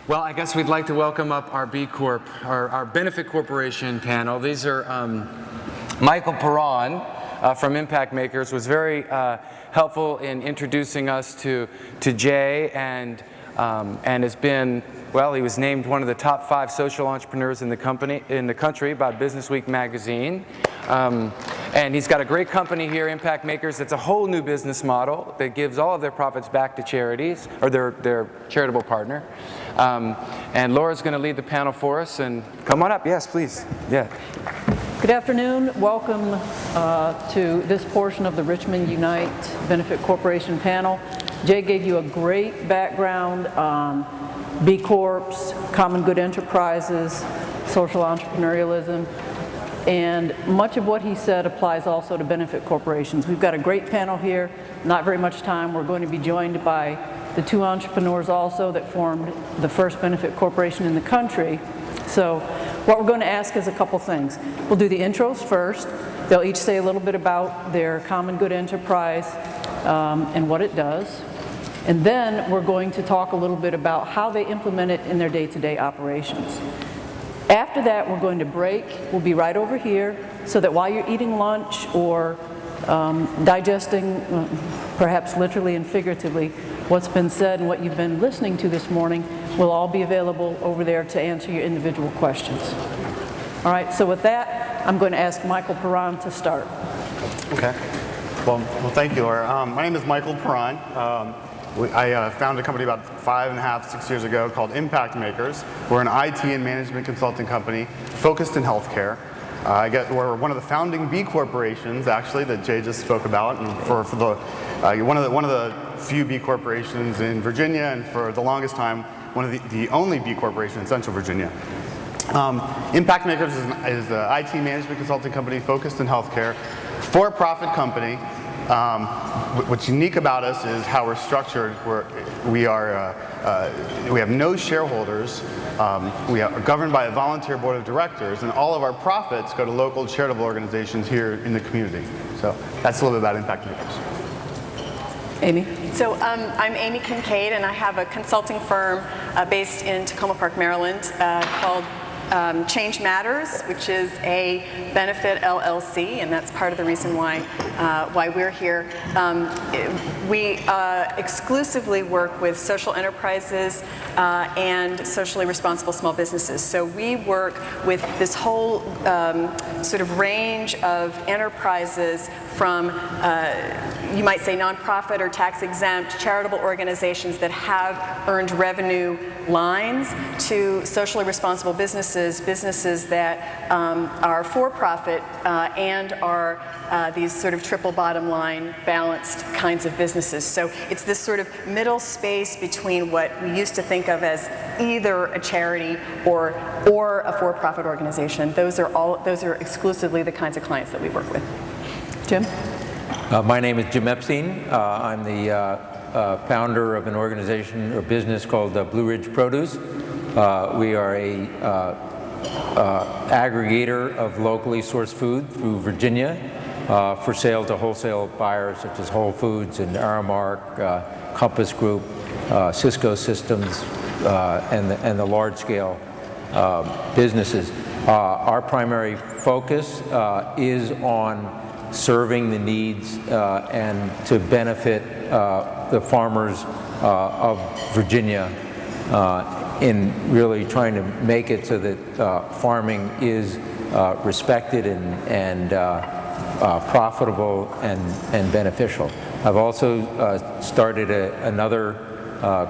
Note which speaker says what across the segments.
Speaker 1: Well, I guess we'd like to welcome up our B Corp, our Benefit Corporation panel. These are Michael Perron from Impact Makers was very helpful in introducing us to Jay and has been, well, he was named one of the top 5 social entrepreneurs in the country by Business Week magazine. And he's got a great company here, Impact Makers. It's a whole new business model that gives all of their profits back to charities, or their charitable partner. And Laura's going to lead the panel for us. And come on up. Yes, please. Yeah.
Speaker 2: Good afternoon. Welcome to this portion of the Richmond Unite Benefit Corporation panel. Jay gave you a great background on B Corps, common good enterprises, social entrepreneurialism, and much of what he said applies also to benefit corporations. We've got a great panel here, not very much time. We're going to be joined by the 2 entrepreneurs also that formed the first benefit corporation in the country. So what we're going to ask is a couple things. We'll do the intros first. They'll each say a little bit about their common good enterprise and what it does. And then we're going to talk a little bit about how they implement it in their day-to-day operations. After that, we're going to break. We'll be right over here so that while you're eating lunch or digesting, perhaps literally and figuratively, what's been said and what you've been listening to this morning, will all be available over there to answer your individual questions. All right, so with that, I'm going to ask Michael Perron to start.
Speaker 3: Okay. Well, thank you, Laura. My name is Michael Perron. I founded a company about 5.5, 6 years ago called Impact Makers. We're an IT and management consulting company focused in healthcare. We're one of the founding B corporations, actually, that Jay just spoke about, and for one of the few B corporations in Virginia, and for the longest time, one of the only B corporation in Central Virginia. Impact Makers is an IT management consulting company focused in healthcare, for-profit company. What's unique about us is how we're structured. We have no shareholders. We are governed by a volunteer board of directors, and all of our profits go to local charitable organizations here in the community. So that's a little bit about Impact Makers.
Speaker 2: Amy?
Speaker 4: So I'm Amy Kincaid, and I have a consulting firm based in Tacoma Park, Maryland, called Change Matters, which is a benefit LLC, and that's part of the reason why we're here. We exclusively work with social enterprises and socially responsible small businesses. So we work with this whole sort of range of enterprises from, you might say, nonprofit or tax-exempt charitable organizations that have earned revenue lines to socially responsible businesses that are for-profit and are these sort of triple bottom line balanced kinds of businesses. So it's this sort of middle space between what we used to think of as either a charity or a for-profit organization. Those are exclusively the kinds of clients that we work with.
Speaker 2: Jim?
Speaker 5: My name is Jim Epstein. I'm the founder of an organization or business called Blue Ridge Produce. We are a aggregator of locally sourced food through Virginia for sale to wholesale buyers such as Whole Foods and Aramark, Compass Group, Cisco Systems, and the large-scale businesses. Our primary focus is on serving the needs and to benefit the farmers of Virginia in really trying to make it so that farming is respected and profitable and beneficial. I've also started another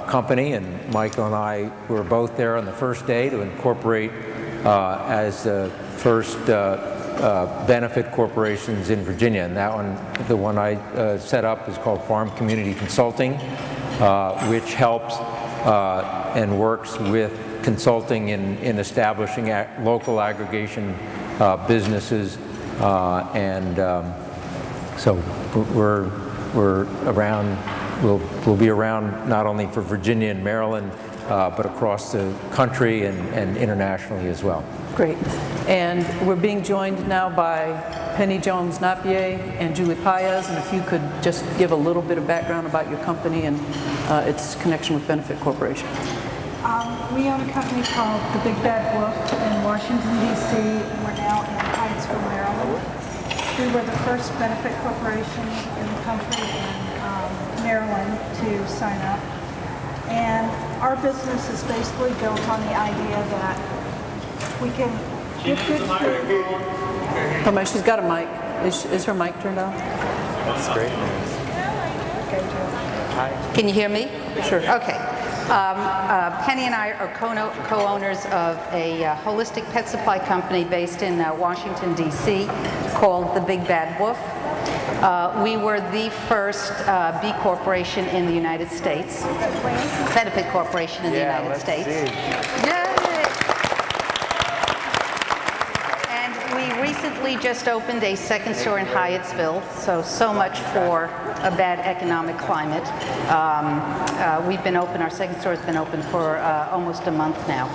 Speaker 5: company, and Michael and I were both there on the first day to incorporate as the first benefit corporations in Virginia, and that one, the one I set up, is called Farm Community Consulting, which helps and works with consulting in establishing local aggregation businesses, and so we're around. We'll be around not only for Virginia and Maryland, but across the country and internationally as well.
Speaker 2: Great. And we're being joined now by Penny Jones-Napier and Julie Paez, and if you could just give a little bit of background about your company and its connection with Benefit Corporation.
Speaker 6: We own a company called The Big Bad Wolf in Washington, D.C., and we're now in Hyattsville, Maryland. We were the first benefit corporation in the country in Maryland to sign up. And our business is basically built on the idea that we can give good food.
Speaker 2: Come on, she's got a mic. Is her mic turned on?
Speaker 1: That's great news.
Speaker 7: Can you hear me?
Speaker 2: Sure.
Speaker 7: Okay. Penny and I are co-owners of a holistic pet supply company based in Washington, D.C. called The Big Bad Wolf. We were the first B Corporation in the United States, benefit corporation in the United States. Yay! And we recently just opened a second store in Hyattsville, so much for a bad economic climate. We've been open, our second store has been open for almost a month now.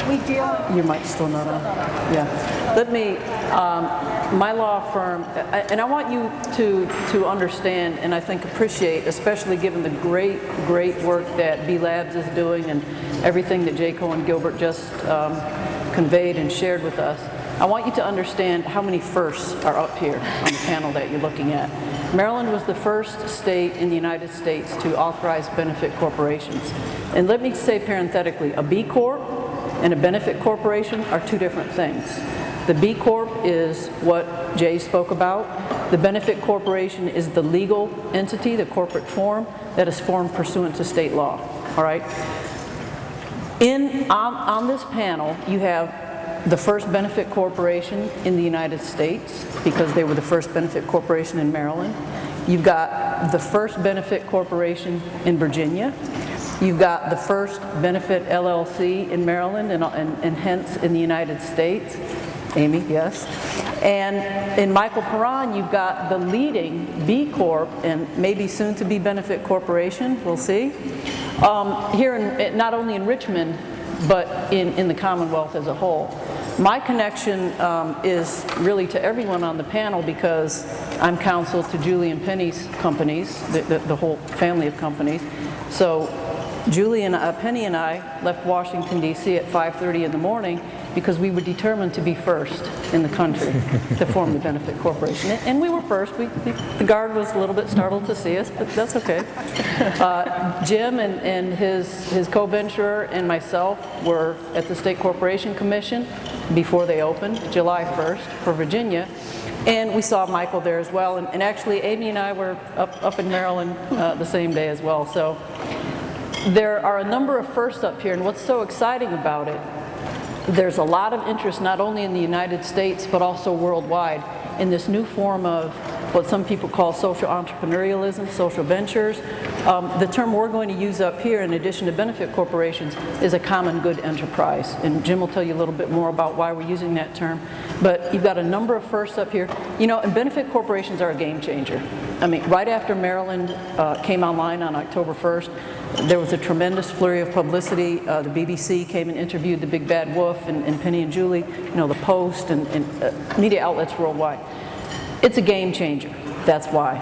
Speaker 6: We deal.
Speaker 2: Your mic's still not on. Yeah. Let me, my law firm, and I want you to understand and I think appreciate, especially given the great work that B Labs is doing and everything that J. Cohen Gilbert just conveyed and shared with us. I want you to understand how many firsts are up here on the panel that you're looking at. Maryland was the first state in the United States to authorize benefit corporations. And let me say parenthetically, a B Corp and a benefit corporation are two different things. The B Corp is what Jay spoke about. The benefit corporation is the legal entity, the corporate form, that is formed pursuant to state law. All right? On this panel, you have the first benefit corporation in the United States, because they were the first benefit corporation in Maryland. You've got the first benefit corporation in Virginia. You've got the first benefit LLC in Maryland and hence in the United States. Amy, yes. And in Michael Perron, you've got the leading B Corp and maybe soon to be benefit corporation, we'll see, here not only in Richmond, but in the Commonwealth as a whole. My connection is really to everyone on the panel because I'm counsel to Julie and Penny's companies, the whole family of companies. So Julie and Penny and I left Washington, D.C. at 5:30 in the morning because we were determined to be first in the country to form the benefit corporation. And we were first. The guard was a little bit startled to see us, but that's okay. Jim and his co-venturer and myself were at the State Corporation Commission before they opened, July 1st, for Virginia. And we saw Michael there as well. And actually, Amy and I were up in Maryland the same day as well. So there are a number of firsts up here. And what's so exciting about it, there's a lot of interest not only in the United States, but also worldwide in this new form of what some people call social entrepreneurialism, social ventures. The term we're going to use up here, in addition to benefit corporations, is a common good enterprise. And Jim will tell you a little bit more about why we're using that term. But you've got a number of firsts up here. You know, and benefit corporations are a game changer. I mean, right after Maryland came online on October 1st, there was a tremendous flurry of publicity. The BBC came and interviewed the Big Bad Wolf and Penny and Julie, you know, the Post and media outlets worldwide. It's a game changer. That's why.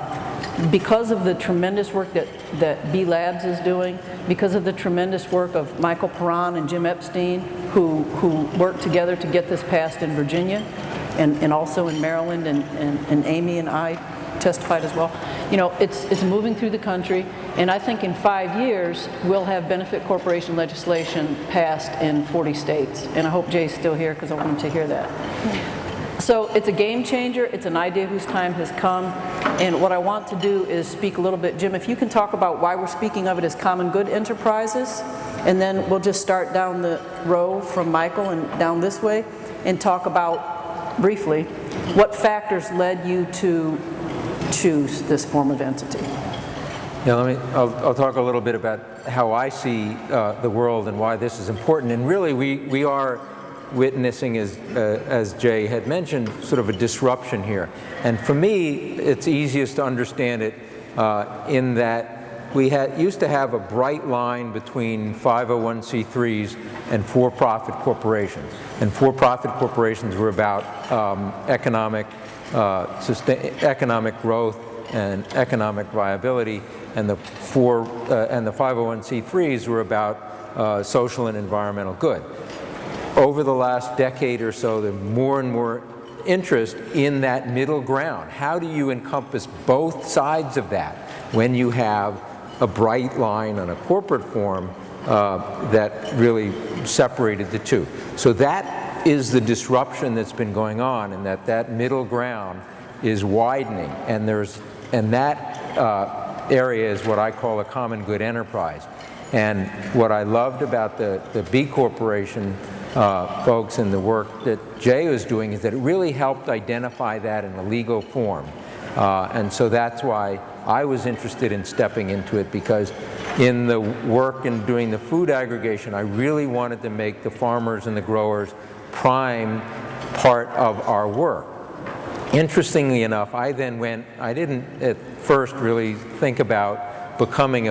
Speaker 2: Because of the tremendous work that B Labs is doing, because of the tremendous work of Michael Perron and Jim Epstein, who worked together to get this passed in Virginia and also in Maryland, and Amy and I testified as well. You know, it's moving through the country, and I think in 5 years we'll have benefit corporation legislation passed in 40 states. And I hope Jay's still here because I want him to hear that. So it's a game changer. It's an idea whose time has come. And what I want to do is speak a little bit. Jim, if you can talk about why we're speaking of it as common good enterprises, and then we'll just start down the row from Michael and down this way and talk about, briefly, what factors led you to choose this form of entity.
Speaker 5: Yeah, I'll talk a little bit about how I see the world and why this is important. And really, we are witnessing, as Jay had mentioned, sort of a disruption here. And for me, it's easiest to understand it in that we used to have a bright line between 501c3s and for-profit corporations. And for-profit corporations were about economic growth and economic viability, and the 501c3s were about social and environmental good. Over the last decade or so, there's more and more interest in that middle ground. How do you encompass both sides of that when you have a bright line on a corporate form that really separated the two? So that is the disruption that's been going on, and that middle ground is widening, and that area is what I call a common good enterprise. And what I loved about the B Corporation folks and the work that Jay was doing is that it really helped identify that in a legal form. And so that's why I was interested in stepping into it, because in the work and doing the food aggregation, I really wanted to make the farmers and the growers prime part of our work. Interestingly enough, I didn't at first really think about becoming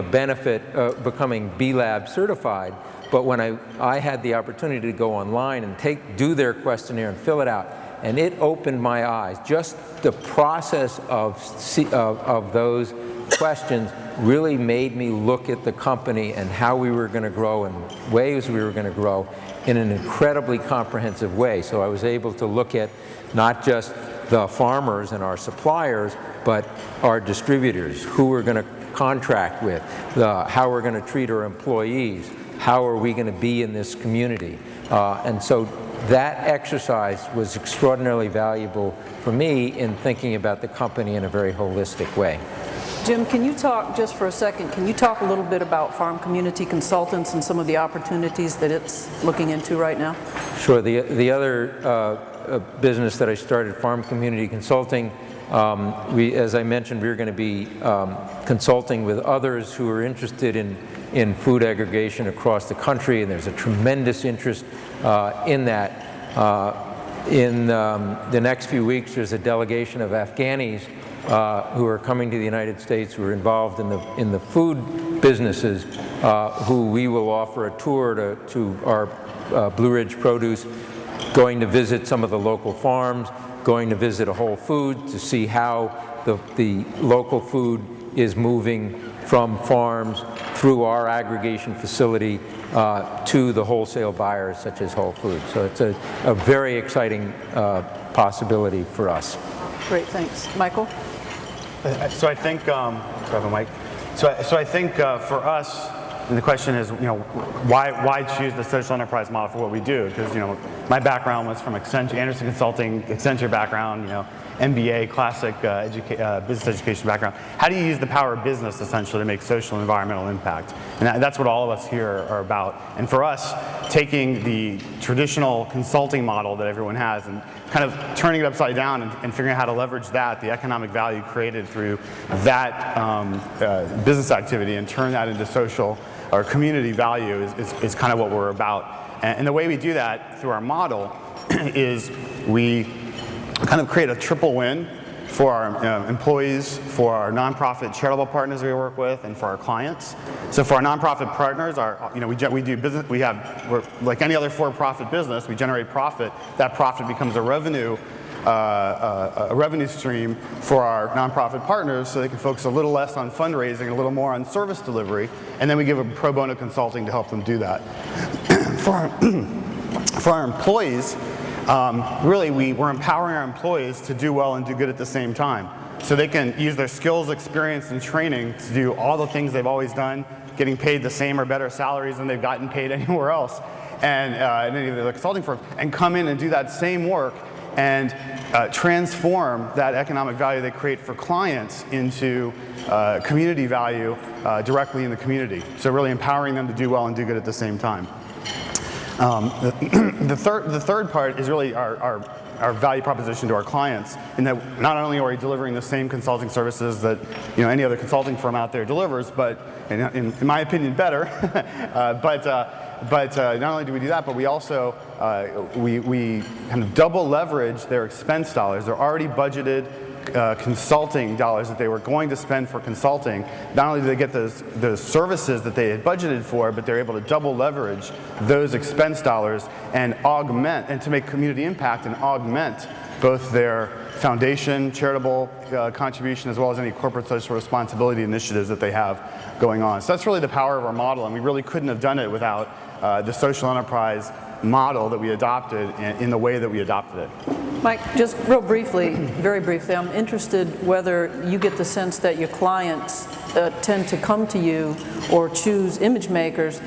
Speaker 5: becoming B-Lab certified, but when I had the opportunity to go online and do their questionnaire and fill it out, and it opened my eyes. Just the process of those questions really made me look at the company and how we were going to grow and ways we were going to grow in an incredibly comprehensive way. So I was able to look at not just the farmers and our suppliers, but our distributors, who we're going to contract with, how we're going to treat our employees, how are we going to be in this community. And so that exercise was extraordinarily valuable for me in thinking about the company in a very holistic way.
Speaker 2: Jim, can you talk just for a second, can you talk a little bit about Farm Community Consultants and some of the opportunities that it's looking into right now?
Speaker 5: Sure. The other business that I started, Farm Community Consulting, as I mentioned, we're going to be consulting with others who are interested in food aggregation across the country, and there's a tremendous interest in that. In the next few weeks, there's a delegation of Afghanis who are coming to the United States, who are involved in the food businesses, who we will offer a tour to our Blue Ridge Produce, going to visit some of the local farms, going to visit a Whole Foods to see how the local food is moving from farms through our aggregation facility to the wholesale buyers such as Whole Foods. So it's a very exciting possibility for us.
Speaker 2: Great, thanks. Michael?
Speaker 3: So I think, So I think for us, and the question is, why choose the social enterprise model for what we do? Because, my background was from Anderson Consulting, Accenture background, MBA, classic business education background. How do you use the power of business, essentially, to make social and environmental impact? And that's what all of us here are about. And for us, taking the traditional consulting model that everyone has and kind of turning it upside down and figuring out how to leverage that, the economic value created through that business activity, and turn that into social or community value is kind of what we're about. And the way we do that through our model is we kind of create a triple win for our employees, for our nonprofit charitable partners we work with, and for our clients. So for our nonprofit partners, we do business. We're like any other for-profit business. We generate profit. That profit becomes a revenue stream for our nonprofit partners, so they can focus a little less on fundraising, a little more on service delivery, and then we give a pro bono consulting to help them do that. For our employees, really we're empowering our employees to do well and do good at the same time. So they can use their skills, experience, and training to do all the things they've always done, getting paid the same or better salaries than they've gotten paid anywhere else, and in any of the consulting firms, and come in and do that same work and transform that economic value they create for clients into community value directly in the community. So really empowering them to do well and do good at the same time. The third part is really our value proposition to our clients, in that not only are we delivering the same consulting services that any other consulting firm out there delivers, but in my opinion better, but not only do we do that, but we also we kind of double leverage their expense dollars. They're already budgeted consulting dollars that they were going to spend for consulting. Not only do they get those services that they had budgeted for, but they're able to double leverage those expense dollars and augment, and to make community impact and augment both their foundation, charitable contribution, as well as any corporate social responsibility initiatives that they have going on. So that's really the power of our model, and we really couldn't have done it without the social enterprise model that we adopted in the way that we adopted it.
Speaker 2: Mike, just real briefly, very briefly, I'm interested whether you get the sense that your clients tend to come to you or choose image makers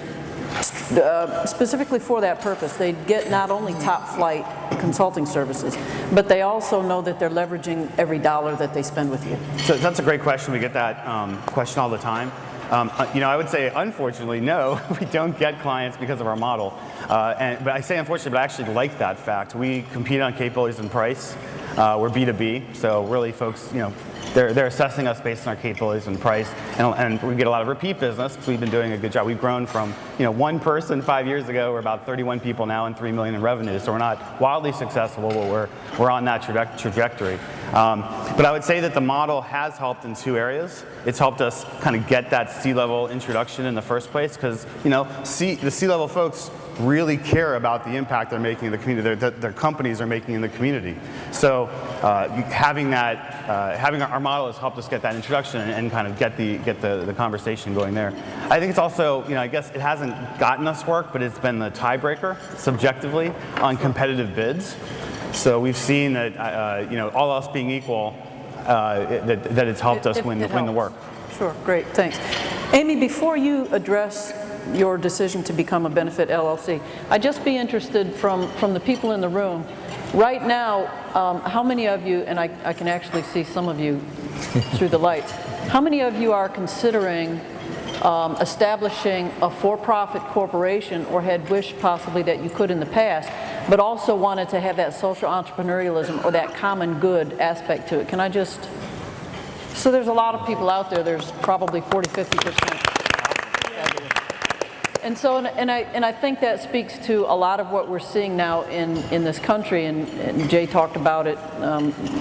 Speaker 2: specifically for that purpose. They get not only top flight consulting services, but they also know that they're leveraging every dollar that they spend with you.
Speaker 3: So that's a great question. We get that question all the time. I would say, unfortunately, no, we don't get clients because of our model. But I say unfortunately, but I actually like that fact. We compete on capabilities and price. We're B2B, so really folks, they're assessing us based on our capabilities and price, and we get a lot of repeat business because we've been doing a good job. We've grown from one person 5 years ago. We're about 31 people now and $3 million in revenue. So we're not wildly successful, but we're on that trajectory. But I would say that the model has helped in two areas. It's helped us kind of get that C-level introduction in the first place because the C-level folks really care about the impact they're making in the community, that their companies are making in the community. So having our model has helped us get that introduction and kind of get the conversation going there. I think it's also, I guess it hasn't gotten us work, but it's been the tiebreaker subjectively on competitive bids. So we've seen that, all else being equal, that it's helped us win the work.
Speaker 2: Sure, great, thanks. Amy, before you address your decision to become a benefit LLC, I'd just be interested from the people in the room. Right now, how many of you, and I can actually see some of you through the lights, how many of you are considering establishing a for-profit corporation or had wished possibly that you could in the past, but also wanted to have that social entrepreneurialism or that common good aspect to it? Can I just, so there's a lot of people out there, there's probably 40–50%. And so, and I think that speaks to a lot of what we're seeing now in this country, and Jay talked about it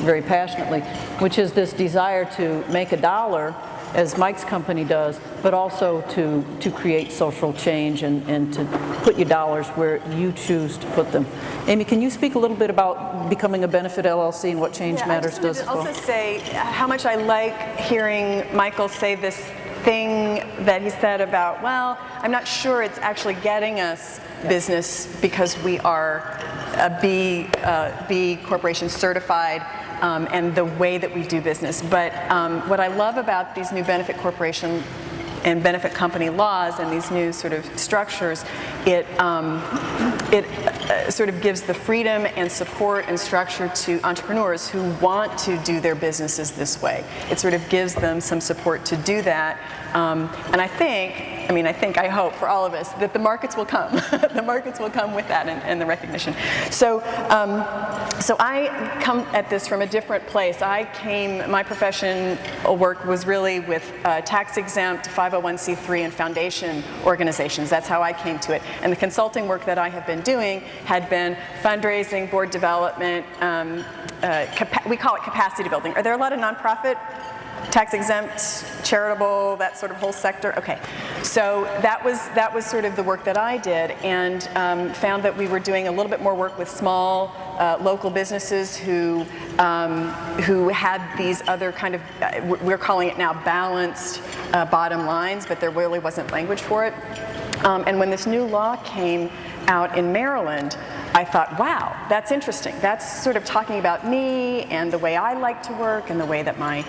Speaker 2: very passionately, which is this desire to make a dollar, as Mike's company does, but also to create social change and to put your dollars where you choose to put them. Amy, can you speak a little bit about becoming a benefit LLC and what Change Matters does as well?
Speaker 4: I also say how much I like hearing Michael say this thing that he said about, well, I'm not sure it's actually getting us business because we are a B Corporation certified and the way that we do business. But what I love about these new benefit corporation and benefit company laws and these new sort of structures, it sort of gives the freedom and support and structure to entrepreneurs who want to do their businesses this way. It sort of gives them some support to do that. And I hope for all of us that the markets will come. The markets will come with that and the recognition. So I come at this from a different place. My professional work was really with tax-exempt 501c3 and foundation organizations. That's how I came to it. And the consulting work that I have been doing had been fundraising, board development, we call it capacity building. Are there a lot of nonprofit, tax-exempt, charitable, that sort of whole sector? Okay, so that was sort of the work that I did, and found that we were doing a little bit more work with small local businesses who had these other kind of, we're calling it now balanced bottom lines, but there really wasn't language for it. And when this new law came out in Maryland, I thought, wow, that's interesting. That's sort of talking about me and the way I like to work and the way that my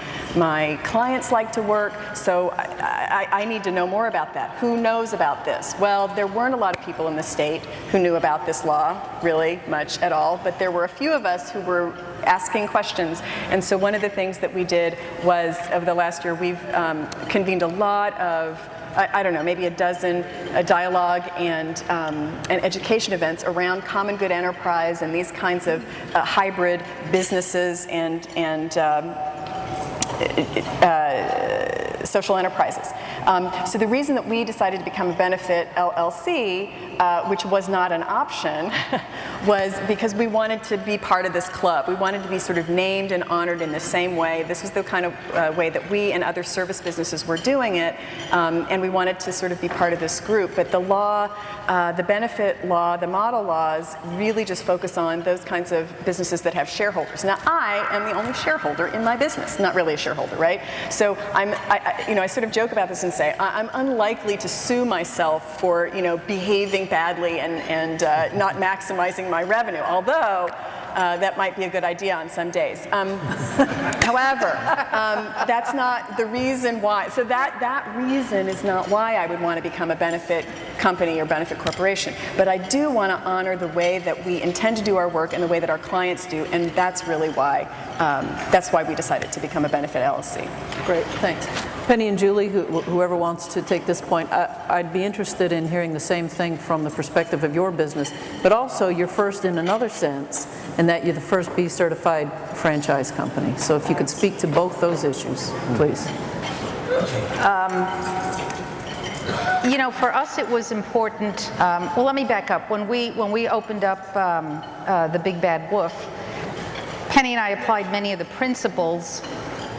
Speaker 4: clients like to work. So I need to know more about that. Who knows about this? Well, there weren't a lot of people in the state who knew about this law, really much at all, but there were a few of us who were asking questions. And so one of the things that we did was, over the last year, we've convened a lot of, I don't know, maybe a dozen dialogue and education events around common good enterprise and these kinds of hybrid businesses and social enterprises. So the reason that we decided to become a benefit LLC, which was not an option, was because we wanted to be part of this club. We wanted to be sort of named and honored in the same way. This was the kind of way that we and other service businesses were doing it, and we wanted to sort of be part of this group. But the law, the benefit law, the model laws really just focus on those kinds of businesses that have shareholders. Now, I am the only shareholder in my business, not really a shareholder, right? So I sort of joke about this and say I'm unlikely to sue myself for behaving badly and not maximizing my revenue, although that might be a good idea on some days. However, that's not the reason why. So that reason is not why I would want to become a benefit company or benefit corporation. But I do want to honor the way that we intend to do our work and the way that our clients do, and that's really why we decided to become a benefit LLC.
Speaker 2: Great, thanks. Penny and Julie, whoever wants to take this point, I'd be interested in hearing the same thing from the perspective of your business, but also you're first in another sense, in that you're the first B-certified franchise company. So if you could speak to both those issues, please.
Speaker 7: For us it was important, well, let me back up. When we opened up the Big Bad Wolf, Penny and I applied many of the principles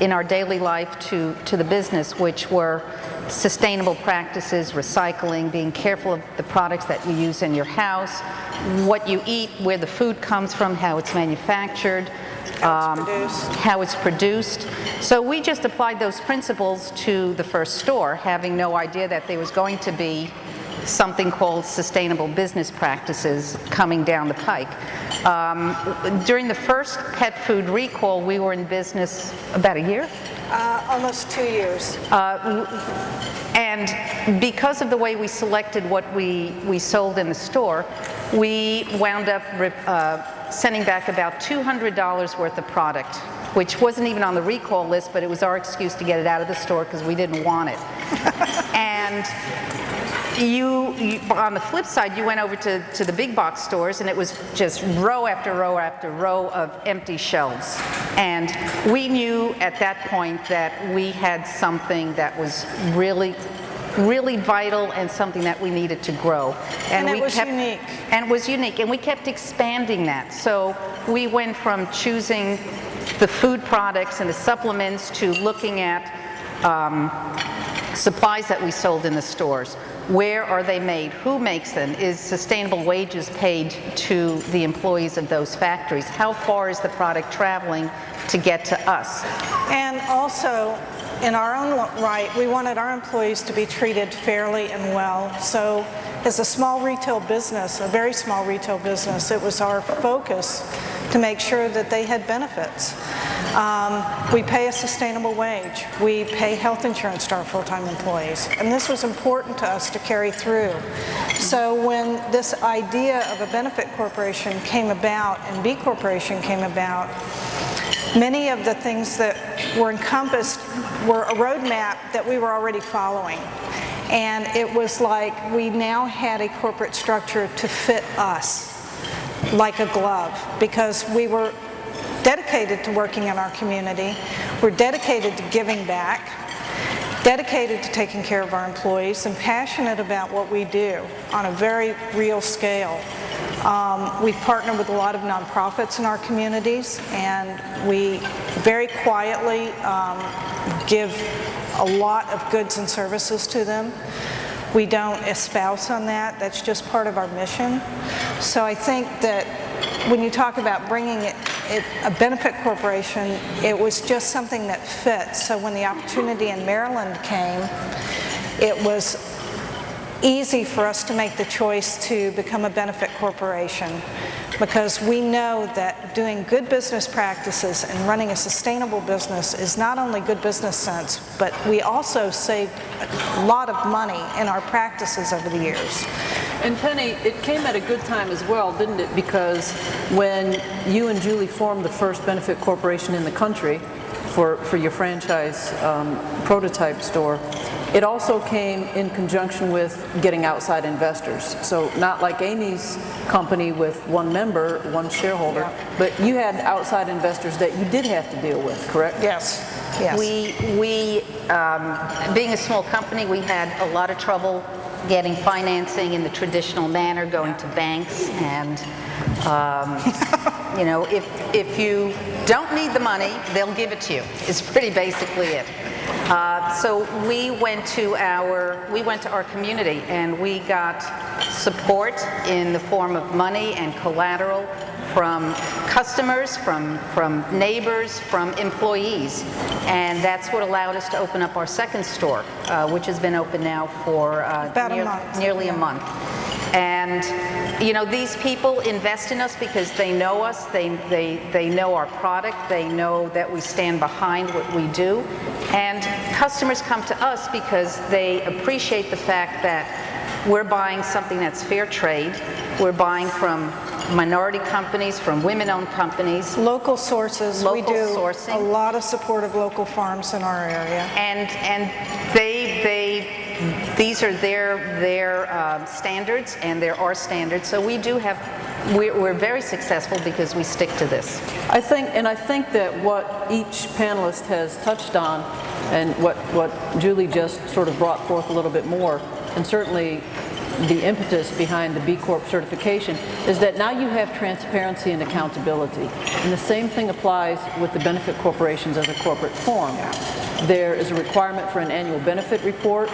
Speaker 7: in our daily life to the business, which were sustainable practices, recycling, being careful of the products that you use in your house, what you eat, where the food comes from, how it's manufactured, how it's produced. So we just applied those principles to the first store, having no idea that there was going to be something called sustainable business practices coming down the pike. During the first pet food recall, we were in business about a year?
Speaker 6: Almost 2 years.
Speaker 7: And because of the way we selected what we sold in the store, we wound up sending back about $200 worth of product, which wasn't even on the recall list, but it was our excuse to get it out of the store because we didn't want it. And on the flip side, you went over to the big box stores, and it was just row after row after row of empty shelves. And we knew at that point that we had something that was really vital and something that we needed to grow.
Speaker 6: And it was unique.
Speaker 7: And it was unique, and we kept expanding that. So we went from choosing the food products and the supplements to looking at supplies that we sold in the stores. Where are they made? Who makes them? Is sustainable wages paid to the employees of those factories? How far is the product traveling to get to us?
Speaker 6: And also, in our own right, we wanted our employees to be treated fairly and well. So as a small retail business, a very small retail business, it was our focus to make sure that they had benefits. We pay a sustainable wage. We pay health insurance to our full-time employees. And this was important to us to carry through. So when this idea of a benefit corporation came about and B Corporation came about, many of the things that were encompassed were a roadmap that we were already following. And it was like we now had a corporate structure to fit us like a glove, because we were dedicated to working in our community. We're dedicated to giving back, dedicated to taking care of our employees, and passionate about what we do on a very real scale. We've partnered with a lot of nonprofits in our communities, and we very quietly give a lot of goods and services to them. We don't espouse on that. That's just part of our mission. So I think that when you talk about bringing a benefit corporation, it was just something that fits. So when the opportunity in Maryland came, it was easy for us to make the choice to become a benefit corporation, because we know that doing good business practices and running a sustainable business is not only good business sense, but we also saved a lot of money in our practices over the years.
Speaker 2: And Penny, it came at a good time as well, didn't it? Because when you and Julie formed the first benefit corporation in the country for your franchise prototype store, it also came in conjunction with getting outside investors. So not like Amy's company with one member, one shareholder, but you had outside investors that you did have to deal with, correct?
Speaker 6: Yes. Yes.
Speaker 7: Being a small company, we had a lot of trouble getting financing in the traditional manner, going to banks, and you know, if you don't need the money, they'll give it to you, is pretty basically it. So we went to our community, and we got support in the form of money and collateral from customers, from neighbors, from employees, and that's what allowed us to open up our second store, which has been open now for
Speaker 6: About a month.
Speaker 7: nearly a month. And you know, these people invest in us because they know us, they know our product, they know that we stand behind what we do, and customers come to us because they appreciate the fact that we're buying something that's fair trade, we're buying from minority companies, from women-owned companies.
Speaker 6: Local sources. We
Speaker 7: Local
Speaker 6: do
Speaker 7: sourcing.
Speaker 6: a lot of support of local farms in our area.
Speaker 7: And these are their standards, and there are standards. So we do have, we're very successful because we stick to this.
Speaker 2: I think that what each panelist has touched on, and what Julie just sort of brought forth a little bit more, and certainly the impetus behind the B Corp certification, is that now you have transparency and accountability. And the same thing applies with the benefit corporations as a corporate form. There is a requirement for an annual benefit report,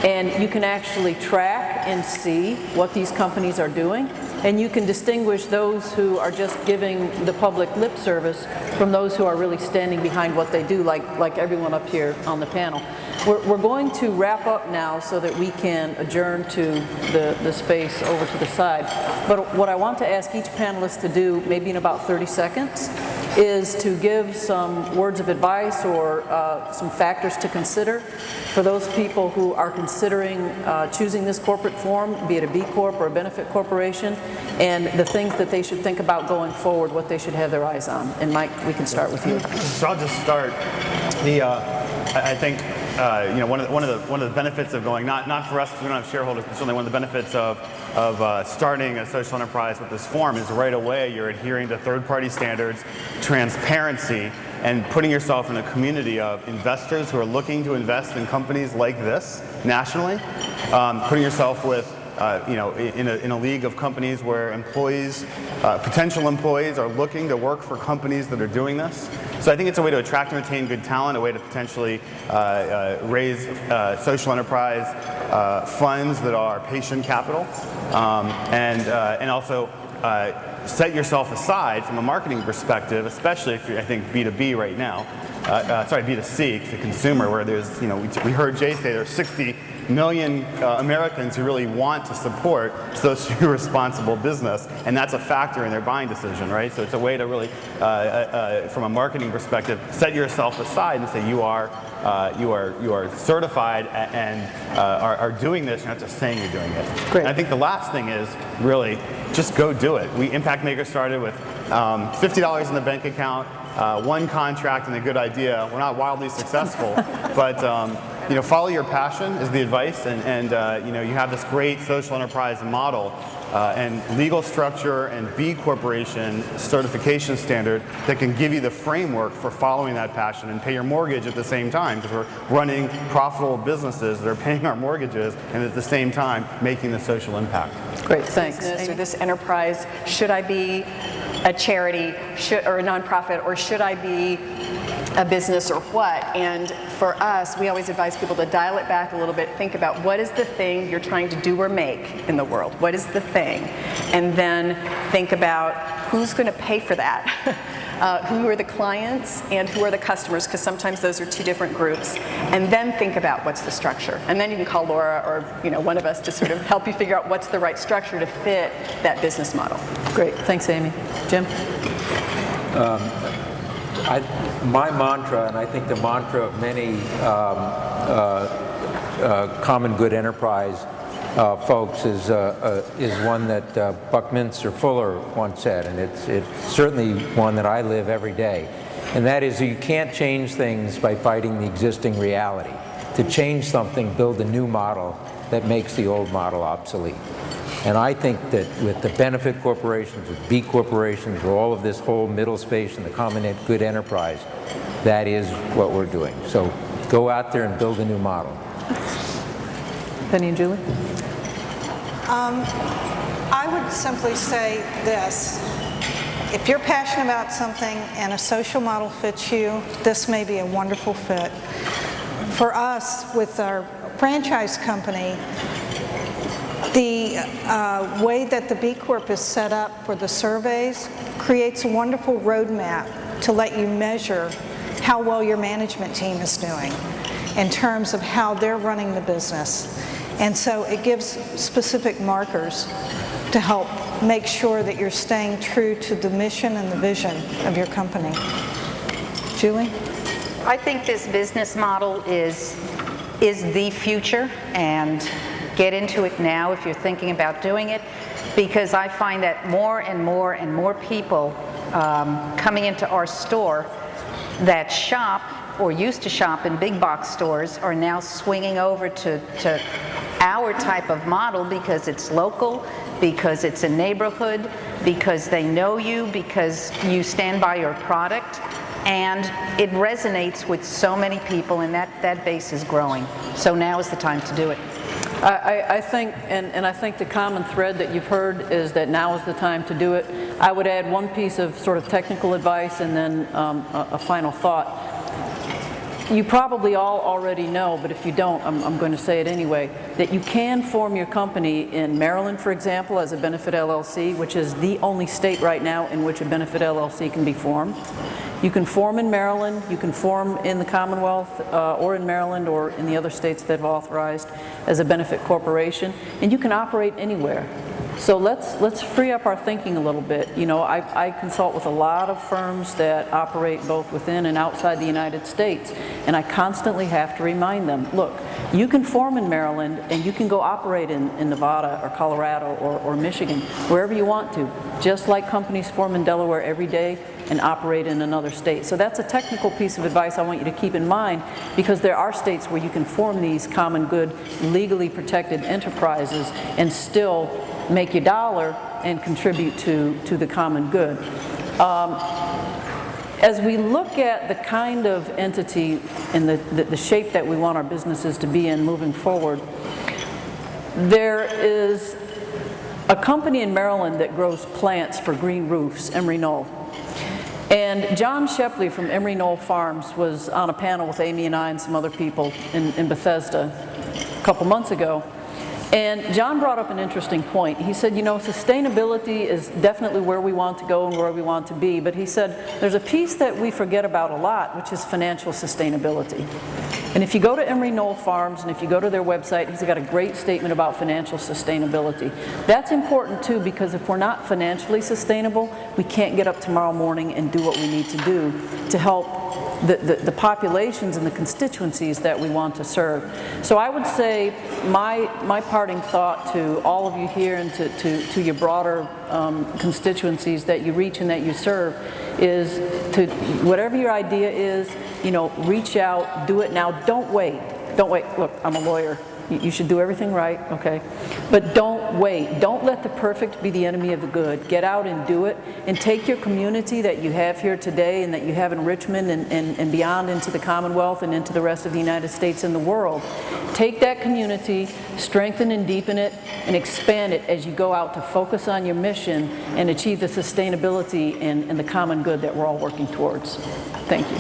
Speaker 2: and you can actually track and see what these companies are doing, and you can distinguish those who are just giving the public lip service from those who are really standing behind what they do, like everyone up here on the panel. We're going to wrap up now so that we can adjourn to the space over to the side. But what I want to ask each panelist to do, maybe in about 30 seconds, is to give some words of advice or some factors to consider for those people who are considering choosing this corporate form, be it a B Corp or a benefit corporation, and the things that they should think about going forward, what they should have their eyes on. And Mike, we can start with you.
Speaker 3: So I'll just start. I think you know, one of the benefits of going, not for us because we don't have shareholders, but certainly one of the benefits of starting a social enterprise with this form is right away you're adhering to third-party standards, transparency, and putting yourself in a community of investors who are looking to invest in companies like this nationally, putting yourself with you know, in a league of companies where employees, potential employees are looking to work for companies that are doing this. So I think it's a way to attract and retain good talent, a way to potentially raise social enterprise funds that are patient capital, and also set yourself aside from a marketing perspective, especially if you're, I think, B2B right now. Sorry, B2C, the consumer, where there's, you know, we heard Jay say there's 60 million Americans who really want to support socially responsible business, and that's a factor in their buying decision, right? So it's a way to really, from a marketing perspective, set yourself aside and say you are certified and are doing this. You're not just saying you're doing it.
Speaker 2: Great.
Speaker 3: And I think the last thing is really just go do it. Impact Makers started with $50 in the bank account, one contract, and a good idea. We're not wildly successful, but you know, follow your passion is the advice, and you know, you have this great social enterprise model and legal structure and B Corporation certification standard that can give you the framework for following that passion and pay your mortgage at the same time, because we're running profitable businesers that are paying our mortgages and at the same time making the social impact.
Speaker 2: Great, thanks.
Speaker 4: Business or this enterprise, should I be a charity or a nonprofit, or should I be a business, or what? And for us, we always advise people to dial it back a little bit, think about what is the thing you're trying to do or make in the world? What is the thing? And then think about who's going to pay for that. Who are the clients and who are the customers, because sometimes those are two different groups. And then think about what's the structure. And then you can call Laura or, you know, one of us to sort of help you figure out what's the right structure to fit that business model.
Speaker 2: Great, thanks, Amy. Jim?
Speaker 5: My mantra, and I think the mantra of many common good enterprise folks, is one that Buckminster Fuller once said, and it's certainly one that I live every day. And that is, you can't change things by fighting the existing reality. To change something, build a new model that makes the old model obsolete. And I think that with the benefit corporations, with B corporations, with all of this whole middle space and the common good enterprise, that is what we're doing. So go out there and build a new model.
Speaker 2: Penny and Julie?
Speaker 6: I would simply say this. If you're passionate about something and a social model fits you, this may be a wonderful fit. For us, with our franchise company, the way that the B Corp is set up for the surveys creates a wonderful roadmap to let you measure how well your management team is doing in terms of how they're running the business. And so it gives specific markers to help make sure that you're staying true to the mission and the vision of your company. Julie?
Speaker 7: I think this business model is the future, and get into it now if you're thinking about doing it, because I find that more and more and more people coming into our store that shop or used to shop in big box stores are now swinging over to our type of model because it's local, because it's a neighborhood, because they know you, because you stand by your product, and it resonates with so many people, and that base is growing. So now is the time to do it.
Speaker 2: I think, and I think the common thread that you've heard is that now is the time to do it. I would add one piece of sort of technical advice and then a final thought. You probably all already know, but if you don't, I'm going to say it anyway, that you can form your company in Maryland, for example, as a benefit LLC, which is the only state right now in which a benefit LLC can be formed. You can form in Maryland, you can form in the Commonwealth or in Maryland or in the other states that have authorized as a benefit corporation, and you can operate anywhere. So let's free up our thinking a little bit. You know, I consult with a lot of firms that operate both within and outside the United States, and I constantly have to remind them, look, you can form in Maryland and you can go operate in Nevada or Colorado or Michigan, wherever you want to, just like companies form in Delaware every day and operate in another state. So that's a technical piece of advice I want you to keep in mind, because there are states where you can form these common good, legally protected enterprises and still make your dollar and contribute to the common good. As we look at the kind of entity and the shape that we want our businesses to be in moving forward, there is a company in Maryland that grows plants for green roofs, Emery Knoll. And John Shepley from Emery Knoll Farms was on a panel with Amy and I and some other people in Bethesda a couple months ago. And John brought up an interesting point. He said, you know, sustainability is definitely where we want to go and where we want to be, but he said there's a piece that we forget about a lot, which is financial sustainability. And if you go to Emery Knoll Farms and if you go to their website, he's got a great statement about financial sustainability. That's important too, because if we're not financially sustainable, we can't get up tomorrow morning and do what we need to do to help the populations and the constituencies that we want to serve. So I would say my parting thought to all of you here and to your broader constituencies that you reach and that you serve is to, whatever your idea is, you know, reach out, do it now. Don't wait. Don't wait. Look, I'm a lawyer. You should do everything right, okay? But don't wait. Don't let the perfect be the enemy of the good. Get out and do it, and take your community that you have here today and that you have in Richmond and beyond into the Commonwealth and into the rest of the United States and the world. Take that community, strengthen and deepen it, and expand it as you go out to focus on your mission and achieve the sustainability and the common good that we're all working towards. Thank you.